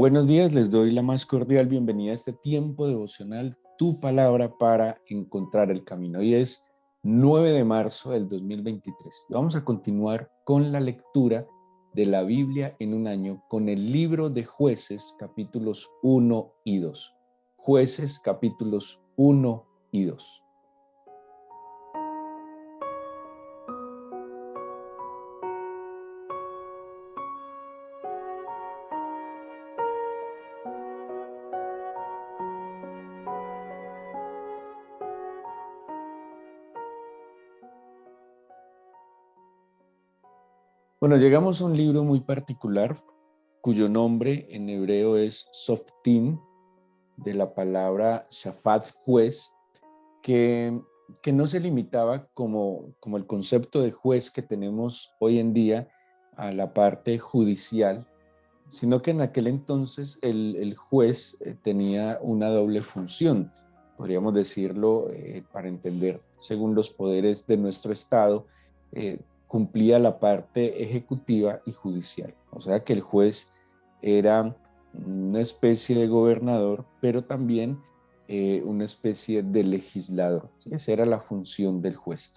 Buenos días, les doy la más cordial bienvenida a este tiempo devocional, tu palabra para encontrar el camino. Hoy es 9 de marzo del 2023. Vamos a continuar con la lectura de la Biblia en un año con el libro de Jueces, capítulos 1 y 2. Jueces, capítulos 1 y 2. Bueno, llegamos a un libro muy particular cuyo nombre en hebreo es Softim, de la palabra Shafat, juez, que, que no se limitaba como el concepto de juez que tenemos hoy en día a la parte judicial, sino que en aquel entonces el juez tenía una doble función, podríamos decirlo, para entender según los poderes de nuestro Estado, cumplía la parte ejecutiva y judicial. O sea que el juez era una especie de gobernador, pero también una especie de legislador. ¿Sí? Esa era la función del juez.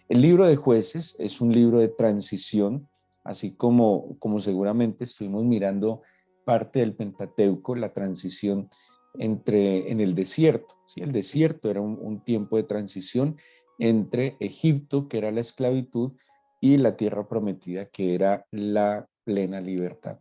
El libro de Jueces es un libro de transición, así como seguramente estuvimos mirando parte del Pentateuco, la transición en el desierto. ¿Sí? El desierto era un tiempo de transición entre Egipto, que era la esclavitud, y la tierra prometida, que era la plena libertad.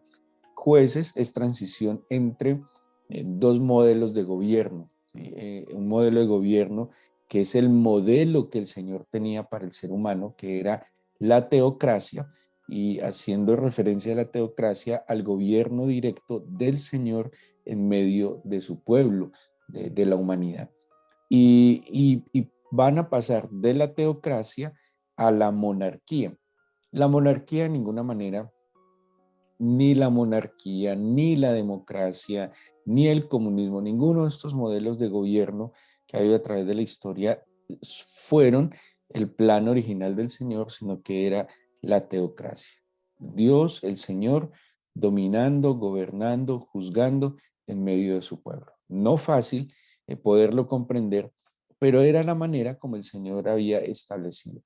Jueces es transición entre dos modelos de gobierno. ¿Sí? Un modelo de gobierno que es el modelo que el Señor tenía para el ser humano, que era la teocracia, y haciendo referencia a la teocracia al gobierno directo del Señor en medio de su pueblo, de la humanidad. Y van a pasar de la teocracia a la monarquía. La monarquía de ninguna manera, ni la monarquía, ni la democracia, ni el comunismo, ninguno de estos modelos de gobierno que ha habido a través de la historia fueron el plan original del Señor, sino que era la teocracia. Dios, el Señor, dominando, gobernando, juzgando en medio de su pueblo. No fácil poderlo comprender, pero era la manera como el Señor había establecido.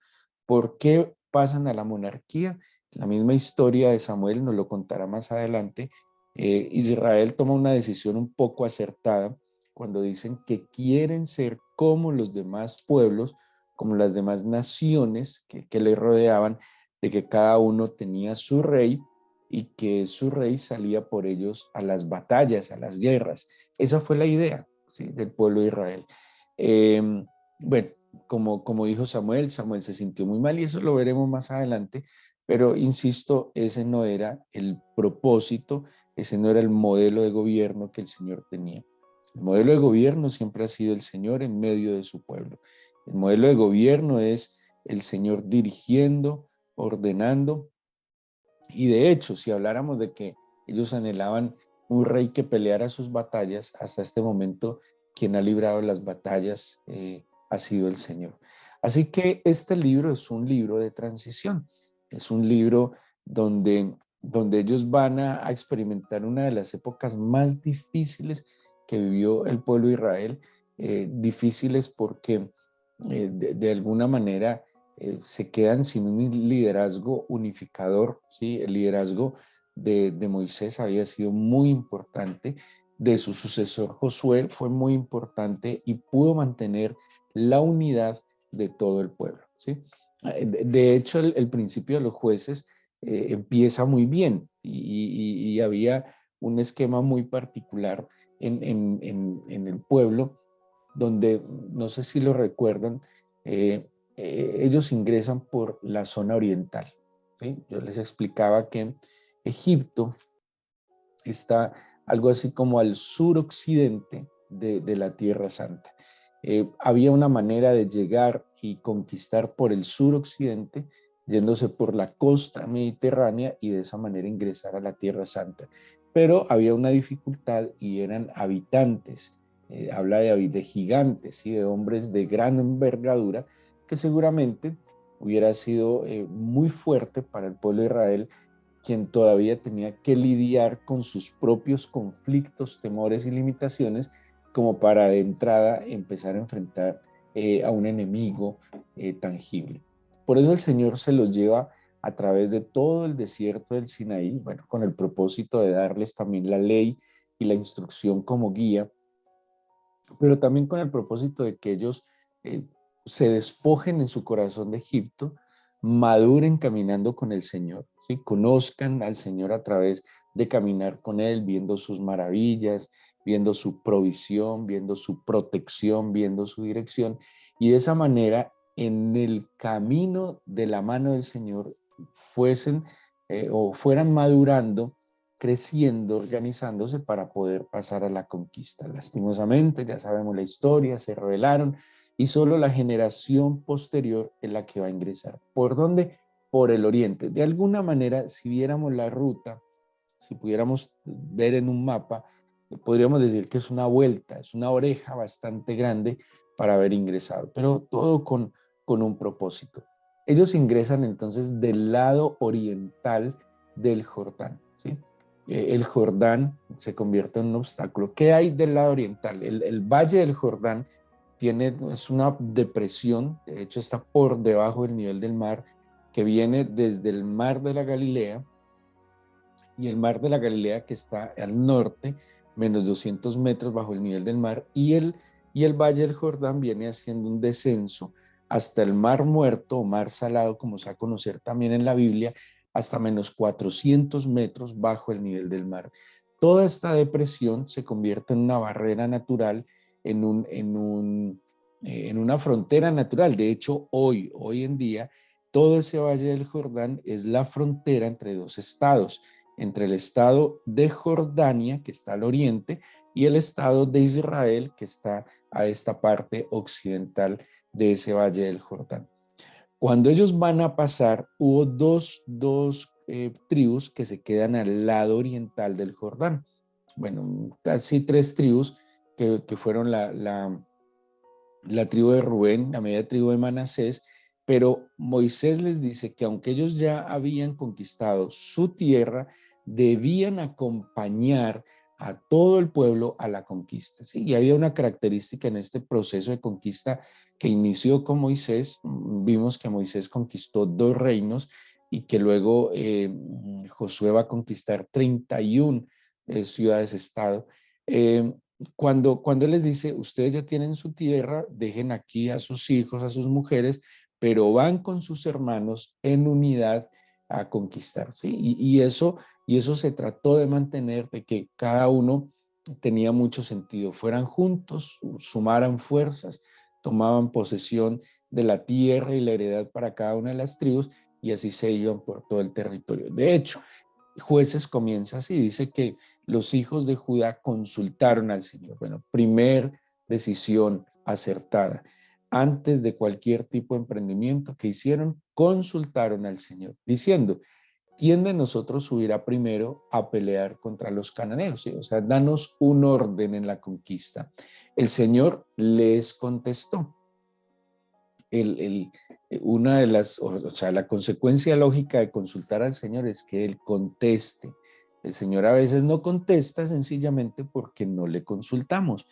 ¿Por qué pasan a la monarquía? La misma historia de Samuel nos lo contará más adelante. Israel toma una decisión un poco acertada cuando dicen que quieren ser como los demás pueblos, como las demás naciones que le rodeaban, de que cada uno tenía su rey y que su rey salía por ellos a las batallas, a las guerras. Esa fue la idea, ¿sí?, del pueblo de Israel. Bueno, como dijo Samuel, Samuel se sintió muy mal y eso lo veremos más adelante, pero insisto, ese no era el propósito, ese no era el modelo de gobierno que el Señor tenía. El modelo de gobierno siempre ha sido el Señor en medio de su pueblo. El modelo de gobierno es el Señor dirigiendo, ordenando, y de hecho, si habláramos de que ellos anhelaban un rey que peleara sus batallas, hasta este momento quien ha librado las batallas ha sido el Señor. Así que este libro es un libro de transición, es un libro donde ellos van a experimentar una de las épocas más difíciles que vivió el pueblo de Israel, difíciles porque de alguna manera se quedan sin un liderazgo unificador, ¿sí? El liderazgo de Moisés había sido muy importante, de su sucesor Josué fue muy importante y pudo mantener la unidad de todo el pueblo, ¿sí? De hecho, el principio de los jueces empieza muy bien y había un esquema muy particular en el pueblo donde, no sé si lo recuerdan, eh, ellos ingresan por la zona oriental, ¿sí? Yo les explicaba que Egipto está algo así como al suroccidente de la Tierra Santa. Había una manera de llegar y conquistar por el suroccidente, yéndose por la costa mediterránea y de esa manera ingresar a la Tierra Santa. Pero había una dificultad y eran habitantes, habla de gigantes y de hombres de gran envergadura, que seguramente hubiera sido muy fuerte para el pueblo de Israel quien todavía tenía que lidiar con sus propios conflictos, temores y limitaciones, como para de entrada empezar a enfrentar a un enemigo tangible. Por eso el Señor se los lleva a través de todo el desierto del Sinaí, bueno, con el propósito de darles también la ley y la instrucción como guía, pero también con el propósito de que ellos eh, se despojen en su corazón de Egipto, maduren caminando con el Señor, ¿sí? Conozcan al Señor a través de caminar con Él, viendo sus maravillas, viendo su provisión, viendo su protección, viendo su dirección, y de esa manera, en el camino de la mano del Señor, fuesen o fueran madurando, creciendo, organizándose para poder pasar a la conquista. Lastimosamente, ya sabemos la historia, se rebelaron y solo la generación posterior es la que va a ingresar. ¿Por dónde? Por el oriente. De alguna manera, si viéramos la ruta, si pudiéramos ver en un mapa, podríamos decir que es una vuelta, es una oreja bastante grande para haber ingresado, pero todo con un propósito. Ellos ingresan entonces del lado oriental del Jordán, ¿sí? El Jordán se convierte en un obstáculo. ¿Qué hay del lado oriental? El valle del Jordán es una depresión, de hecho está por debajo del nivel del mar, que viene desde el mar de la Galilea, y el mar de la Galilea, que está al norte, menos 200 metros bajo el nivel del mar, y el valle del Jordán viene haciendo un descenso hasta el mar muerto o mar salado, como se va a conocer también en la Biblia, hasta menos 400 metros bajo el nivel del mar. Toda esta depresión se convierte en una barrera natural, en una frontera natural. De hecho, hoy en día, todo ese valle del Jordán es la frontera entre dos estados, entre el estado de Jordania, que está al oriente, y el estado de Israel, que está a esta parte occidental de ese valle del Jordán. Cuando ellos van a pasar, hubo dos tribus que se quedan al lado oriental del Jordán. Bueno, casi tres tribus que fueron la tribu de Rubén, la media tribu de Manasés, pero Moisés les dice que aunque ellos ya habían conquistado su tierra, debían acompañar a todo el pueblo a la conquista. ¿Sí? Y había una característica en este proceso de conquista que inició con Moisés. Vimos que Moisés conquistó 2 reinos y que luego Josué va a conquistar 31 ciudades-estado. Cuando él les dice, ustedes ya tienen su tierra, dejen aquí a sus hijos, a sus mujeres, pero van con sus hermanos en unidad a conquistar, ¿sí? Y eso se trató de mantener, de que cada uno tenía mucho sentido, fueran juntos, sumaran fuerzas, tomaban posesión de la tierra y la heredad para cada una de las tribus, y así se iban por todo el territorio. De hecho, Jueces comienza así, dice que los hijos de Judá consultaron al Señor. Bueno, primer decisión acertada. Antes de cualquier tipo de emprendimiento que hicieron, consultaron al Señor, diciendo, ¿quién de nosotros subirá primero a pelear contra los cananeos? ¿Sí? O sea, danos un orden en la conquista. El Señor les contestó. El, el, una de las, o sea, la consecuencia lógica de consultar al Señor es que Él conteste. El Señor a veces no contesta sencillamente porque no le consultamos.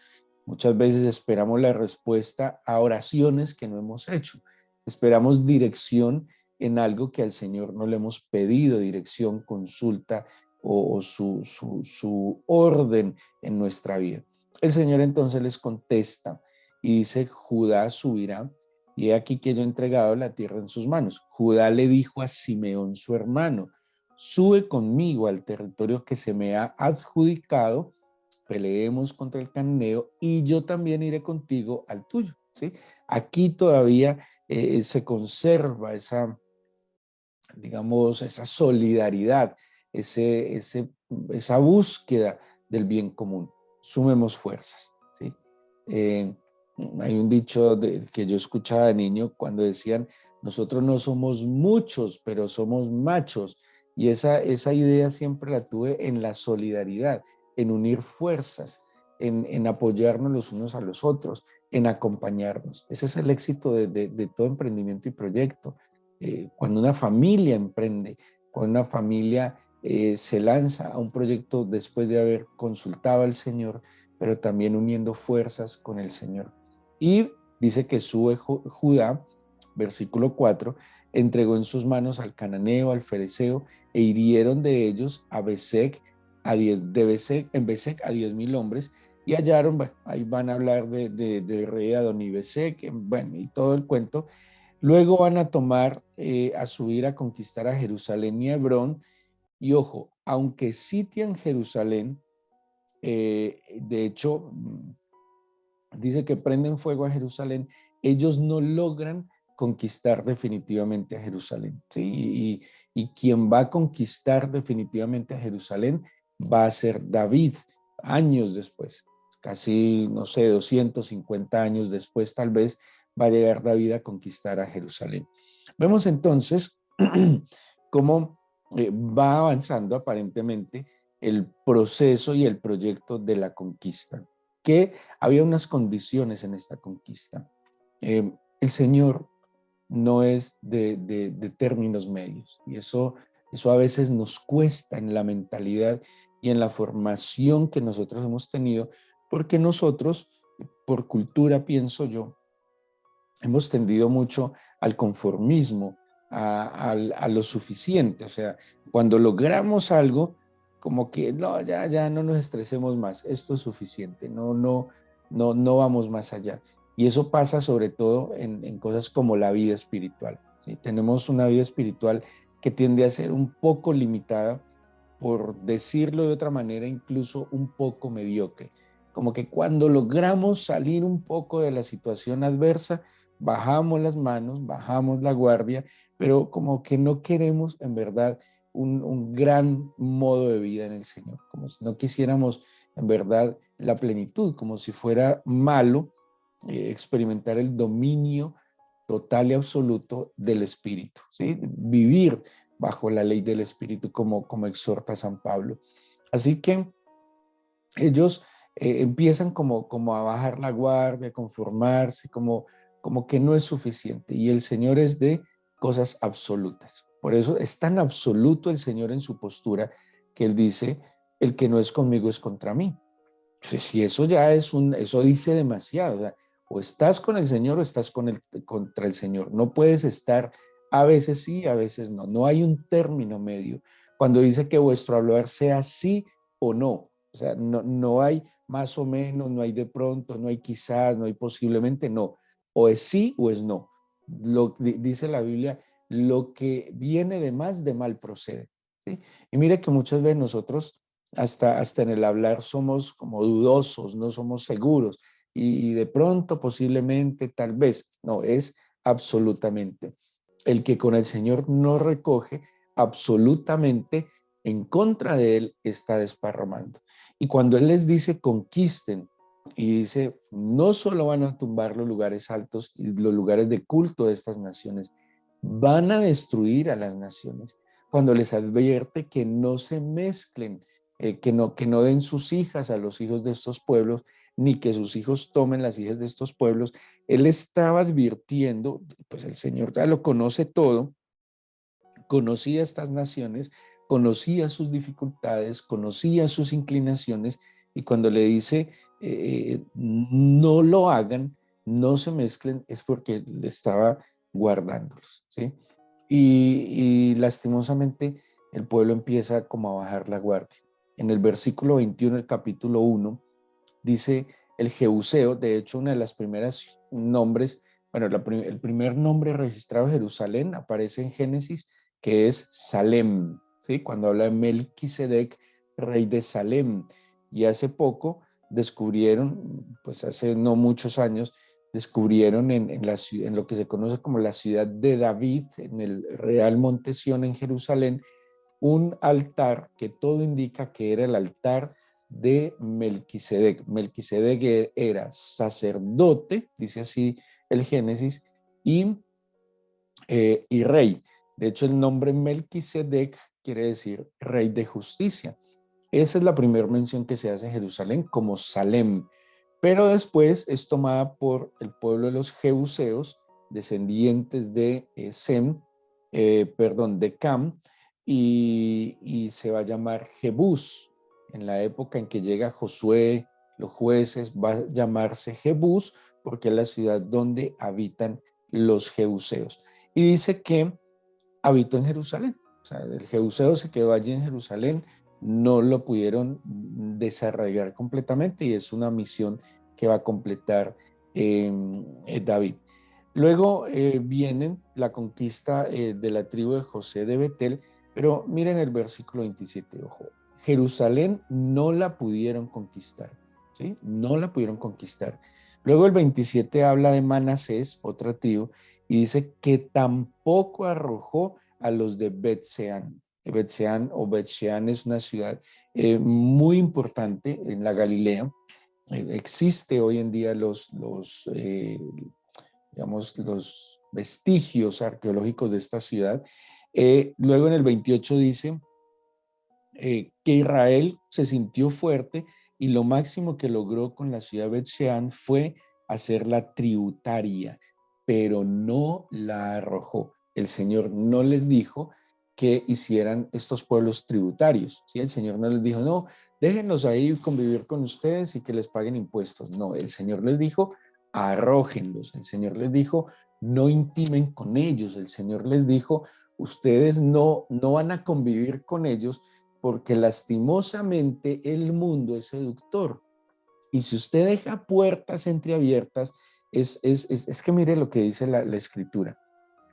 Muchas veces esperamos la respuesta a oraciones que no hemos hecho. Esperamos dirección en algo que al Señor no le hemos pedido, dirección, consulta o su orden en nuestra vida. El Señor entonces les contesta y dice, Judá subirá y he aquí que yo he entregado la tierra en sus manos. Judá le dijo a Simeón, su hermano, sube conmigo al territorio que se me ha adjudicado, peleemos contra el cananeo y yo también iré contigo al tuyo. ¿Sí? Aquí todavía se conserva esa, digamos, esa solidaridad, esa búsqueda del bien común. Sumemos fuerzas. ¿Sí? Eh, Hay un dicho que yo escuchaba de niño cuando decían, nosotros no somos muchos, pero somos machos. Y esa idea siempre la tuve en la solidaridad, en unir fuerzas, en apoyarnos los unos a los otros, en acompañarnos. Ese es el éxito de todo emprendimiento y proyecto. Cuando una familia emprende, cuando una familia se lanza a un proyecto después de haber consultado al Señor, pero también uniendo fuerzas con el Señor. Y dice que sube Judá, versículo 4, entregó en sus manos al cananeo, al fereceo, e hirieron de ellos a Besec, en Besec a 10,000 hombres, y hallaron, bueno, ahí van a hablar del rey Adonibesec, bueno, y todo el cuento. Luego van a tomar, a subir a conquistar a Jerusalén y Hebrón, y ojo, aunque sitian Jerusalén, de hecho, dice que prenden fuego a Jerusalén, ellos no logran conquistar definitivamente a Jerusalén, ¿sí? Y quien va a conquistar definitivamente a Jerusalén va a ser David, años después, casi, no sé, 250 años después tal vez, va a llegar David a conquistar a Jerusalén. Vemos entonces cómo va avanzando aparentemente el proceso y el proyecto de la conquista, que había unas condiciones en esta conquista. El Señor no es de términos medios, y eso a veces nos cuesta en la mentalidad y en la formación que nosotros hemos tenido, porque nosotros, por cultura, pienso yo, hemos tendido mucho al conformismo, a lo suficiente. O sea, cuando logramos algo, como que no, ya no nos estresemos más, esto es suficiente, no vamos más allá. Y eso pasa sobre todo en cosas como la vida espiritual, ¿sí? Tenemos una vida espiritual que tiende a ser un poco limitada, por decirlo de otra manera, incluso un poco mediocre. Como que cuando logramos salir un poco de la situación adversa, bajamos las manos, bajamos la guardia, pero como que no queremos en verdad un gran modo de vida en el Señor, como si no quisiéramos en verdad la plenitud, como si fuera malo experimentar el dominio total y absoluto del Espíritu, ¿sí? Vivir bajo la ley del Espíritu como exhorta San Pablo. Así que ellos empiezan como a bajar la guardia, a conformarse, como que no es suficiente. Y el Señor es de cosas absolutas. Por eso es tan absoluto el Señor en su postura que Él dice, el que no es conmigo es contra mí. Entonces, si eso ya eso dice demasiado. O estás con el Señor o estás contra el Señor. No puedes estar a veces sí, a veces no. No hay un término medio. Cuando dice que vuestro hablar sea sí o no. O sea, no hay más o menos, no hay de pronto, no hay quizás, no hay posiblemente, no. O es sí o es no. Dice la Biblia, lo que viene de mal procede, ¿sí? Y mire que muchas veces nosotros hasta en el hablar somos como dudosos, no somos seguros, y de pronto posiblemente, tal vez, no, es absolutamente. El que con el Señor no recoge, absolutamente en contra de Él está desparramando. Y cuando Él les dice conquisten, y dice, no solo van a tumbar los lugares altos y los lugares de culto de estas naciones, van a destruir a las naciones. Cuando les advierte que no se mezclen, que no den sus hijas a los hijos de estos pueblos, ni que sus hijos tomen las hijas de estos pueblos, Él estaba advirtiendo, pues el Señor ya lo conoce todo, conocía estas naciones, conocía sus dificultades, conocía sus inclinaciones, y cuando le dice, no lo hagan, no se mezclen, es porque le estaba guardándolos, ¿sí? Y lastimosamente el pueblo empieza como a bajar la guardia. En el versículo 21 del capítulo 1 dice el Jebuseo, de hecho una de las primeras nombres, bueno, el primer nombre registrado de Jerusalén aparece en Génesis, que es Salem, ¿sí? Cuando habla de Melquisedec, rey de Salem. Y hace poco descubrieron, pues hace no muchos años, descubrieron en lo que se conoce como la ciudad de David, en el Real Monte Sión en Jerusalén, un altar que todo indica que era el altar de Melquisedec. Melquisedec era sacerdote, dice así el Génesis, y rey. De hecho, el nombre Melquisedec quiere decir rey de justicia. Esa es la primera mención que se hace en Jerusalén como Salem, pero después es tomada por el pueblo de los Jebuseos, descendientes de Sem, de Cam, y se va a llamar Jebús. En la época en que llega Josué, los jueces, va a llamarse Jebús porque es la ciudad donde habitan los jebuseos. Y dice que habitó en Jerusalén. O sea, el jebuseo se quedó allí en Jerusalén, no lo pudieron desarraigar completamente y es una misión que va a completar David. Luego viene la conquista de la tribu de José de Betel, pero miren el versículo 27, ojo. Jerusalén no la pudieron conquistar, ¿sí? No la pudieron conquistar. Luego el 27 habla de Manasés, otra tribu, y dice que tampoco arrojó a los de Bet-Sean. Bet-Sean o Bet-Shean es una ciudad muy importante en la Galilea. Existe hoy en día digamos, los vestigios arqueológicos de esta ciudad. Luego en el 28 dice que Israel se sintió fuerte y lo máximo que logró con la ciudad de Bet-Shean fue hacerla tributaria, pero no la arrojó. El Señor no les dijo que hicieran estos pueblos tributarios, ¿sí? El Señor no les dijo, no, déjenlos ahí convivir con ustedes y que les paguen impuestos. No, el Señor les dijo, arrójenlos. El Señor les dijo, no intimen con ellos. El Señor les dijo, ustedes no van a convivir con ellos porque lastimosamente el mundo es seductor. Y si usted deja puertas entreabiertas, es que mire lo que dice la escritura.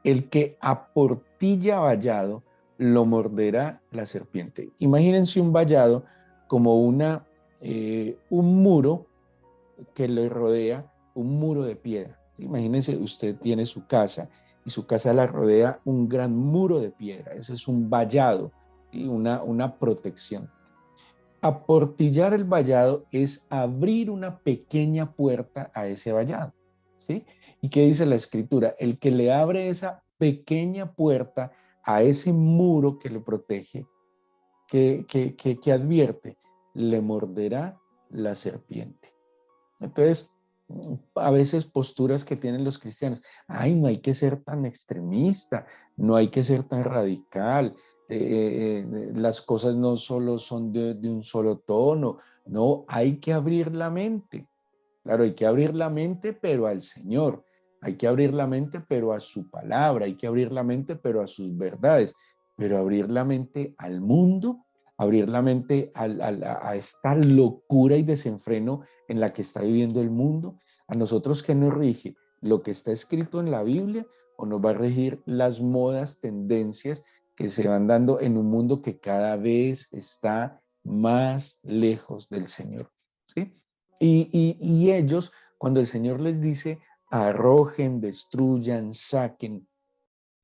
El que aportilla vallado, lo morderá la serpiente. Imagínense un vallado como un muro que le rodea, un muro de piedra. Imagínense, usted tiene su casa y su casa la rodea un gran muro de piedra. Ese es un vallado y una protección. Aportillar el vallado es abrir una pequeña puerta a ese vallado, ¿sí? ¿Y qué dice la escritura? El que le abre esa pequeña puerta a ese muro que le protege, que advierte, le morderá la serpiente. Entonces, a veces posturas que tienen los cristianos, ay, no hay que ser tan extremista, no hay que ser tan radical, las cosas no solo son de un solo tono, no, hay que abrir la mente. Claro, hay que abrir la mente, pero al Señor, hay que abrir la mente, pero a su palabra, hay que abrir la mente, pero a sus verdades, pero abrir la mente al mundo, abrir la mente a esta locura y desenfreno en la que está viviendo el mundo. A nosotros, ¿qué nos rige? ¿Lo que está escrito en la Biblia o nos va a regir las modas, tendencias que se van dando en un mundo que cada vez está más lejos del Señor? ¿Sí? Y ellos, cuando el Señor les dice, arrojen, destruyan, saquen,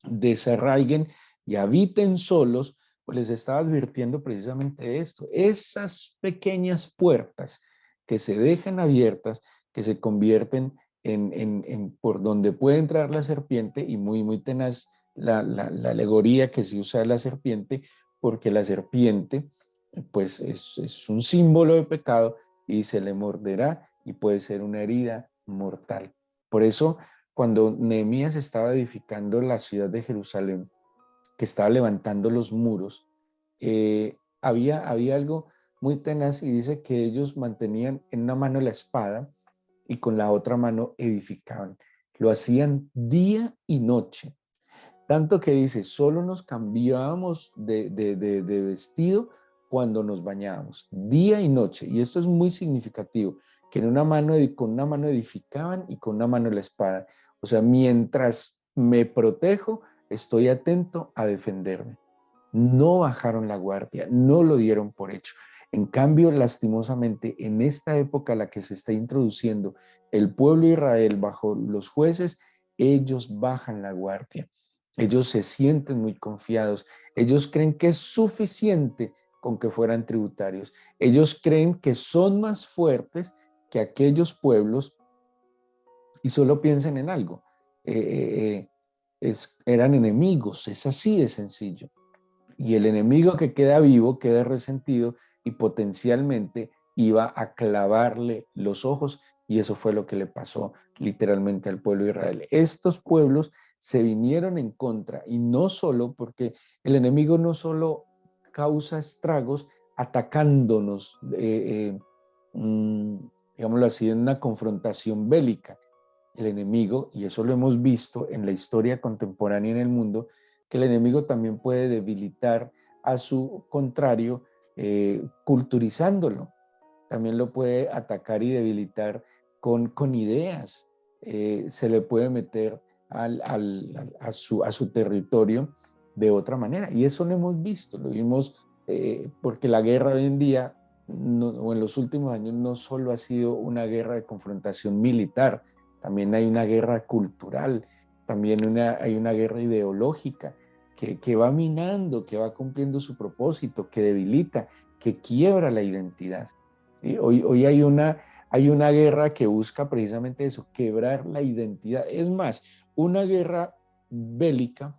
desarraiguen y habiten solos, pues les estaba advirtiendo precisamente esto. Esas pequeñas puertas que se dejan abiertas, que se convierten en por donde puede entrar la serpiente, y muy tenaz la alegoría que se usa de la serpiente, porque la serpiente pues es un símbolo de pecado y se le morderá y puede ser una herida mortal. Por eso, cuando Nehemías estaba edificando la ciudad de Jerusalén, que estaba levantando los muros, había algo muy tenaz y dice que ellos mantenían en una mano la espada y con la otra mano edificaban. Lo hacían día y noche. Tanto que dice, solo nos cambiábamos de vestido cuando nos bañábamos, día y noche. Y esto es muy significativo, que con una mano edificaban y con una mano la espada. O sea, mientras me protejo, estoy atento a defenderme. No bajaron la guardia, no lo dieron por hecho. En cambio, lastimosamente, en esta época a la que se está introduciendo el pueblo de Israel bajo los jueces, ellos bajan la guardia. Ellos se sienten muy confiados. Ellos creen que es suficiente con que fueran tributarios. Ellos creen que son más fuertes que aquellos pueblos y solo piensen en algo. Eran enemigos, es así de sencillo. Y el enemigo que queda vivo queda resentido y potencialmente iba a clavarle los ojos Y eso fue lo que le pasó literalmente al pueblo de Israel. Estos pueblos se vinieron en contra, y no solo porque el enemigo no solo causa estragos atacándonos, digámoslo así, en una confrontación bélica. El enemigo, y eso lo hemos visto en la historia contemporánea en el mundo, que el enemigo también puede debilitar a su contrario, culturizándolo. También lo puede atacar y debilitar con ideas. Se le puede meter a su territorio de otra manera. Y eso lo hemos visto, lo vimos porque la guerra hoy en día, no, o en los últimos años, no solo ha sido una guerra de confrontación militar, también hay una guerra cultural, también hay una guerra ideológica que va minando, que va cumpliendo su propósito, que debilita, que quiebra la identidad. ¿Sí? Hoy hay una guerra que busca precisamente eso, quebrar la identidad. Es más, una guerra bélica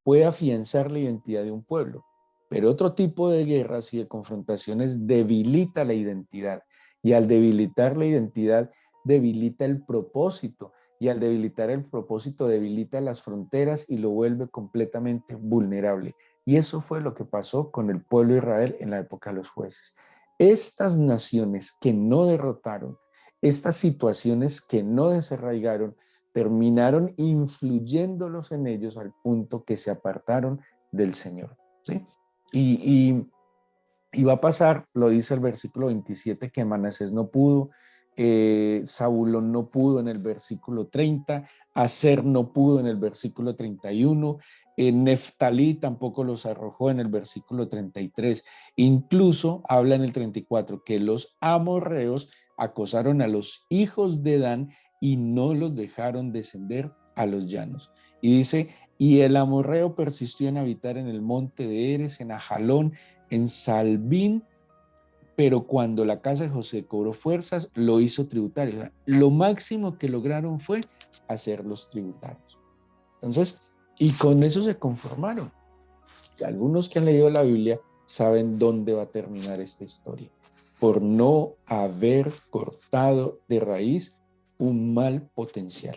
puede afianzar la identidad de un pueblo, pero otro tipo de guerras y de confrontaciones debilita la identidad, y al debilitar la identidad debilita el propósito, y al debilitar el propósito debilita las fronteras y lo vuelve completamente vulnerable. Y eso fue lo que pasó con el pueblo de Israel en la época de los jueces. Estas naciones que no derrotaron, estas situaciones que no desarraigaron, terminaron influyéndolos en ellos al punto que se apartaron del Señor. ¿Sí? Y, y, y va a pasar, lo dice el versículo 27, que Manasés no pudo, Zabulón no pudo en el versículo 30, Aser no pudo en el versículo 31, Neftalí tampoco los arrojó en el versículo 33. Incluso habla en el 34 que los amorreos acosaron a los hijos de Dan y no los dejaron descender a los llanos. Y dice, y el amorreo persistió en habitar en el monte de Eres, en Ajalón, en Salbín, pero cuando la casa de José cobró fuerzas, lo hizo tributario. O sea, lo máximo que lograron fue hacerlos tributarios. Entonces, y con eso se conformaron. Algunos que han leído la Biblia saben dónde va a terminar esta historia, por no haber cortado de raíz un mal potencial.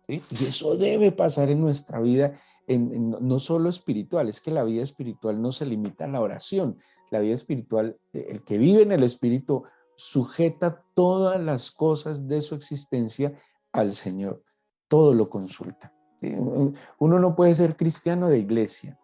¿Sí? Y eso debe pasar en nuestra vida, no solo espiritual, es que la vida espiritual no se limita a la oración. La vida espiritual, el que vive en el espíritu, sujeta todas las cosas de su existencia al Señor, todo lo consulta. ¿Sí? Uno no puede ser cristiano de iglesia,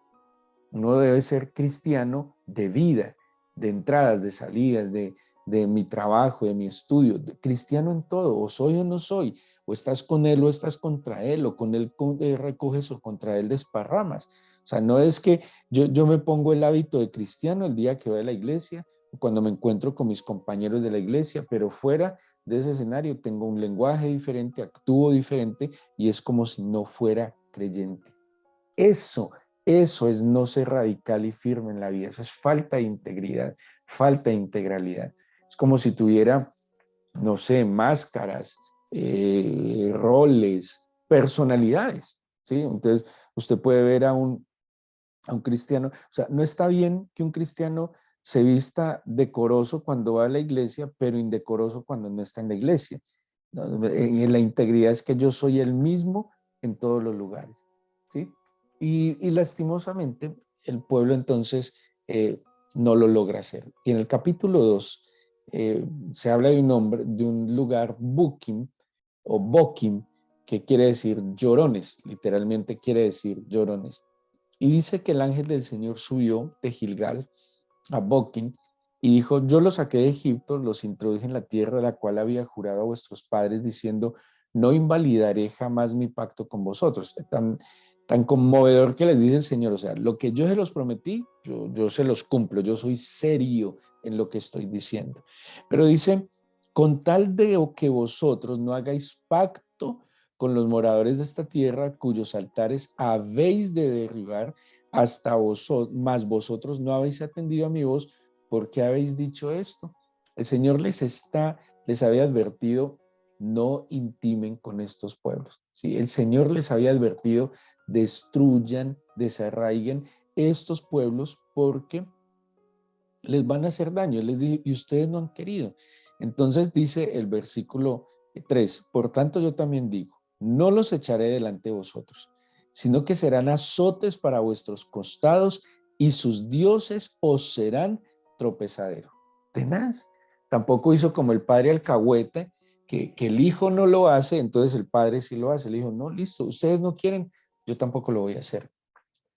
uno debe ser cristiano de vida, de entradas, de salidas, de mi trabajo, de mi estudio, cristiano en todo, o soy o no soy, o estás con él o estás contra él, o con él recoges o contra él desparramas. O sea, no es que yo me pongo el hábito de cristiano el día que voy a la iglesia, cuando me encuentro con mis compañeros de la iglesia, pero fuera de ese escenario tengo un lenguaje diferente, actúo diferente y es como si no fuera creyente. Eso, eso es no ser radical y firme en la vida. Eso es falta de integridad, falta de integralidad. Es como si tuviera, no sé, máscaras, roles, personalidades, ¿sí? Entonces, usted puede ver a un cristiano, o sea, no está bien que un cristiano se vista decoroso cuando va a la iglesia, pero indecoroso cuando no está en la iglesia. ¿No? La integridad es que yo soy el mismo en todos los lugares, ¿sí? Y lastimosamente el pueblo entonces no lo logra hacer. Y en el capítulo 2 se habla de un hombre, de un lugar, Bukim o Bokim, que quiere decir llorones, literalmente quiere decir llorones. Y dice que el ángel del Señor subió de Gilgal a Boquim y dijo, yo los saqué de Egipto, los introduje en la tierra la cual había jurado a vuestros padres, diciendo, no invalidaré jamás mi pacto con vosotros. Tan conmovedor que les dice el Señor, o sea, lo que yo se los prometí, yo se los cumplo, yo soy serio en lo que estoy diciendo. Pero dice, con tal de que vosotros no hagáis pacto con los moradores de esta tierra, cuyos altares habéis de derribar, hasta vosotros, más vosotros no habéis atendido a mi voz, ¿por qué habéis dicho esto? El Señor les había advertido, no intimen con estos pueblos. ¿Sí? El Señor les había advertido, destruyan, desarraiguen estos pueblos porque les van a hacer daño. Les dijo, y ustedes no han querido. Entonces dice el versículo 3, por tanto yo también digo, no los echaré delante de vosotros, sino que serán azotes para vuestros costados y sus dioses os serán tropezadero. Tenaz. Tampoco hizo como el padre alcahuete, que el hijo no lo hace, entonces el padre sí lo hace. Le dijo, no, listo, ustedes no quieren, yo tampoco lo voy a hacer.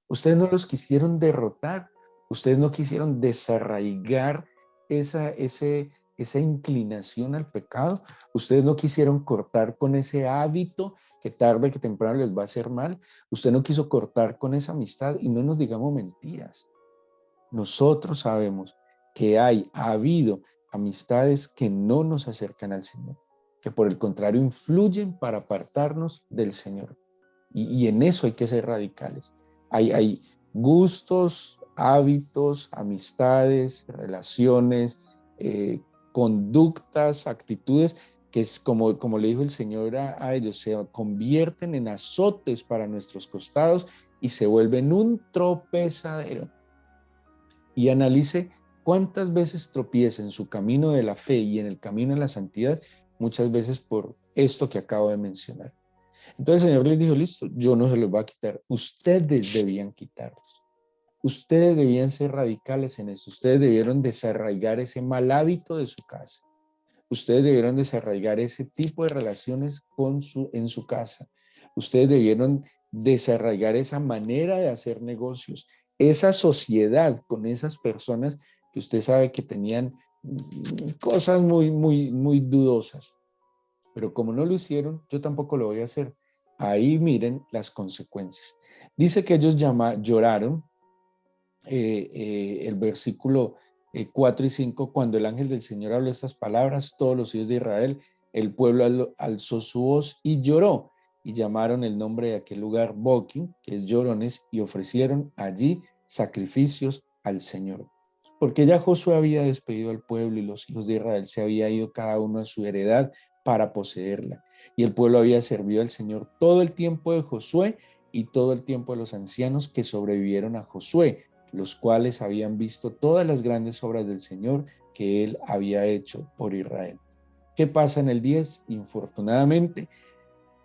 Ustedes no los quisieron derrotar, ustedes no quisieron desarraigar esa inclinación al pecado, ustedes no quisieron cortar con ese hábito que tarde que temprano les va a hacer mal, usted no quiso cortar con esa amistad y no nos digamos mentiras. Nosotros sabemos que ha habido amistades que no nos acercan al Señor, que por el contrario influyen para apartarnos del Señor. Y en eso hay que ser radicales. Hay gustos, hábitos, amistades, relaciones, conductas, actitudes que es como le dijo el Señor a ellos, se convierten en azotes para nuestros costados y se vuelven un tropezadero. Y analice cuántas veces tropieza en su camino de la fe y en el camino de la santidad, muchas veces por esto que acabo de mencionar. Entonces el Señor les dijo, listo, yo no se los voy a quitar, ustedes debían quitarlos. Ustedes debían ser radicales en eso, ustedes debieron desarraigar ese mal hábito de su casa. Ustedes debieron desarraigar ese tipo de relaciones en su casa. Ustedes debieron desarraigar esa manera de hacer negocios, esa sociedad con esas personas que usted sabe que tenían cosas muy dudosas. Pero como no lo hicieron, yo tampoco lo voy a hacer. Ahí miren las consecuencias. Dice que ellos lloraron, el versículo 4 y 5, cuando el ángel del Señor habló estas palabras, todos los hijos de Israel, el pueblo alzó su voz y lloró, y llamaron el nombre de aquel lugar Boquim, que es llorones, y ofrecieron allí sacrificios al Señor. Porque ya Josué había despedido al pueblo y los hijos de Israel se había ido cada uno a su heredad para poseerla. Y el pueblo había servido al Señor todo el tiempo de Josué y todo el tiempo de los ancianos que sobrevivieron a Josué, los cuales habían visto todas las grandes obras del Señor que él había hecho por Israel. ¿Qué pasa en el 10? Infortunadamente,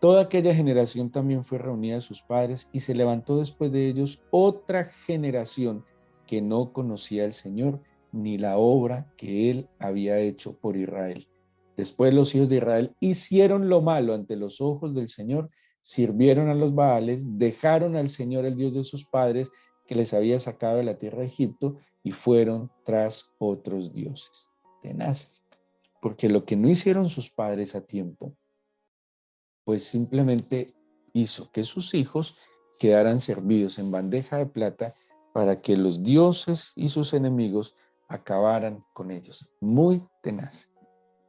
toda aquella generación también fue reunida a sus padres y se levantó después de ellos otra generación que no conocía al Señor ni la obra que él había hecho por Israel. Después los hijos de Israel hicieron lo malo ante los ojos del Señor, sirvieron a los Baales, dejaron al Señor el Dios de sus padres que les había sacado de la tierra de Egipto y fueron tras otros dioses. Tenaz, porque lo que no hicieron sus padres a tiempo, pues simplemente hizo que sus hijos quedaran servidos en bandeja de plata para que los dioses y sus enemigos acabaran con ellos. Muy tenaz.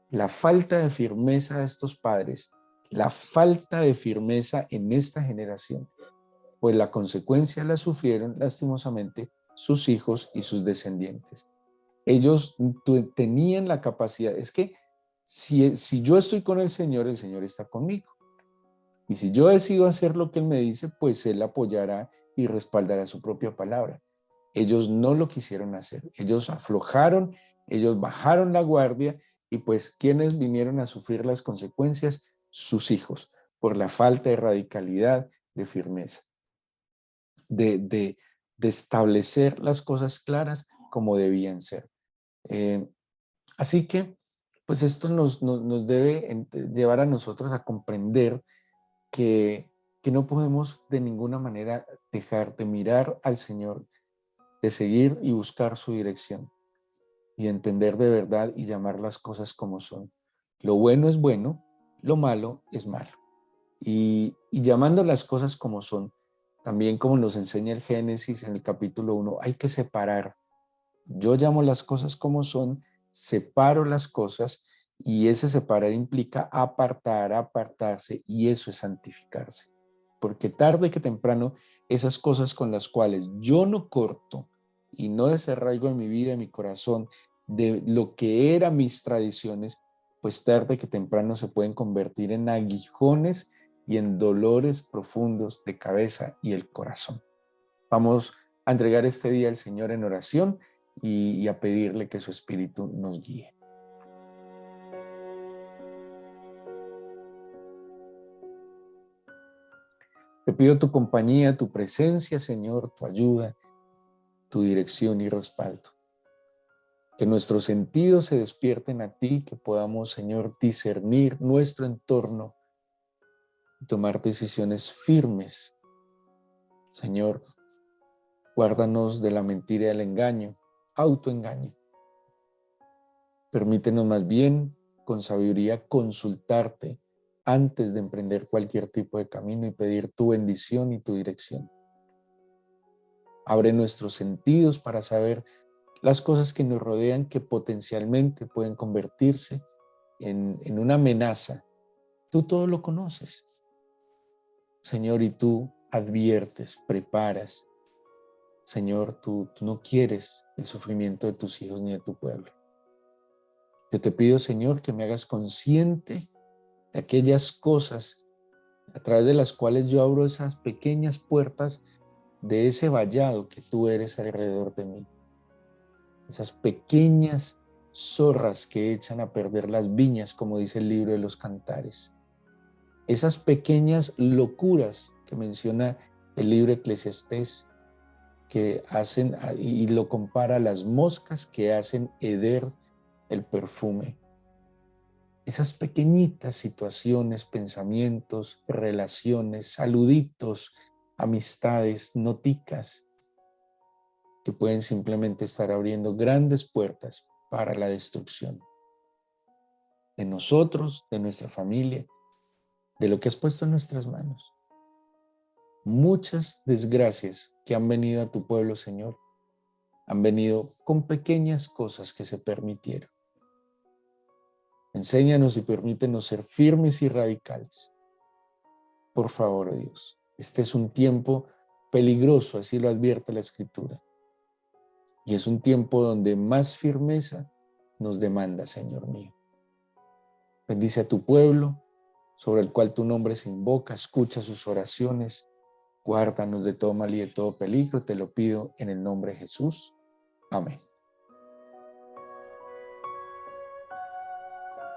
La falta de firmeza de estos padres, la falta de firmeza en esta generación, pues la consecuencia la sufrieron lastimosamente sus hijos y sus descendientes. Ellos tenían la capacidad, es que si yo estoy con el Señor está conmigo. Y si yo decido hacer lo que Él me dice, pues Él apoyará y respaldará su propia palabra. Ellos no lo quisieron hacer. Ellos aflojaron, ellos bajaron la guardia y pues ¿quiénes vinieron a sufrir las consecuencias? Sus hijos, por la falta de radicalidad, de firmeza, de establecer las cosas claras como debían ser. Eh, Así que, pues esto nos debe llevar a nosotros a comprender que, que no podemos de ninguna manera dejar de mirar al Señor, de seguir y buscar su dirección y entender de verdad y llamar las cosas como son. Lo bueno es bueno, lo malo es malo. Y llamando las cosas como son, también como nos enseña el Génesis en el capítulo 1, hay que separar. Yo llamo las cosas como son, separo las cosas y ese separar implica apartar, apartarse y eso es santificarse. Porque tarde que temprano esas cosas con las cuales yo no corto y no desarraigo en mi vida, en mi corazón, de lo que eran mis tradiciones, pues tarde que temprano se pueden convertir en aguijones y en dolores profundos de cabeza y el corazón. Vamos a entregar este día al Señor en oración y a pedirle que su Espíritu nos guíe. Te pido tu compañía, tu presencia, Señor, tu ayuda, tu dirección y respaldo. Que nuestros sentidos se despierten a ti, que podamos, Señor, discernir nuestro entorno y tomar decisiones firmes. Señor, guárdanos de la mentira y del engaño, autoengaño. Permítenos más bien, con sabiduría, consultarte antes de emprender cualquier tipo de camino y pedir tu bendición y tu dirección. Abre nuestros sentidos para saber las cosas que nos rodean que potencialmente pueden convertirse en una amenaza. Tú todo lo conoces, Señor, y tú adviertes, preparas. Señor, tú no quieres el sufrimiento de tus hijos ni de tu pueblo. Yo te pido, Señor, que me hagas consciente de aquellas cosas a través de las cuales yo abro esas pequeñas puertas de ese vallado que tú eres alrededor de mí. Esas pequeñas zorras que echan a perder las viñas, como dice el libro de los Cantares. Esas pequeñas locuras que menciona el libro Eclesiastés, que hacen, y lo compara a las moscas que hacen heder el perfume. Esas pequeñitas situaciones, pensamientos, relaciones, saluditos, amistades, noticas, que pueden simplemente estar abriendo grandes puertas para la destrucción de nosotros, de nuestra familia, de lo que has puesto en nuestras manos. Muchas desgracias que han venido a tu pueblo, Señor, han venido con pequeñas cosas que se permitieron. Enséñanos y permítenos ser firmes y radicales. Por favor, oh Dios, este es un tiempo peligroso, así lo advierte la Escritura. Y es un tiempo donde más firmeza nos demanda, Señor mío. Bendice a tu pueblo, sobre el cual tu nombre se invoca, escucha sus oraciones, guárdanos de todo mal y de todo peligro, te lo pido en el nombre de Jesús. Amén.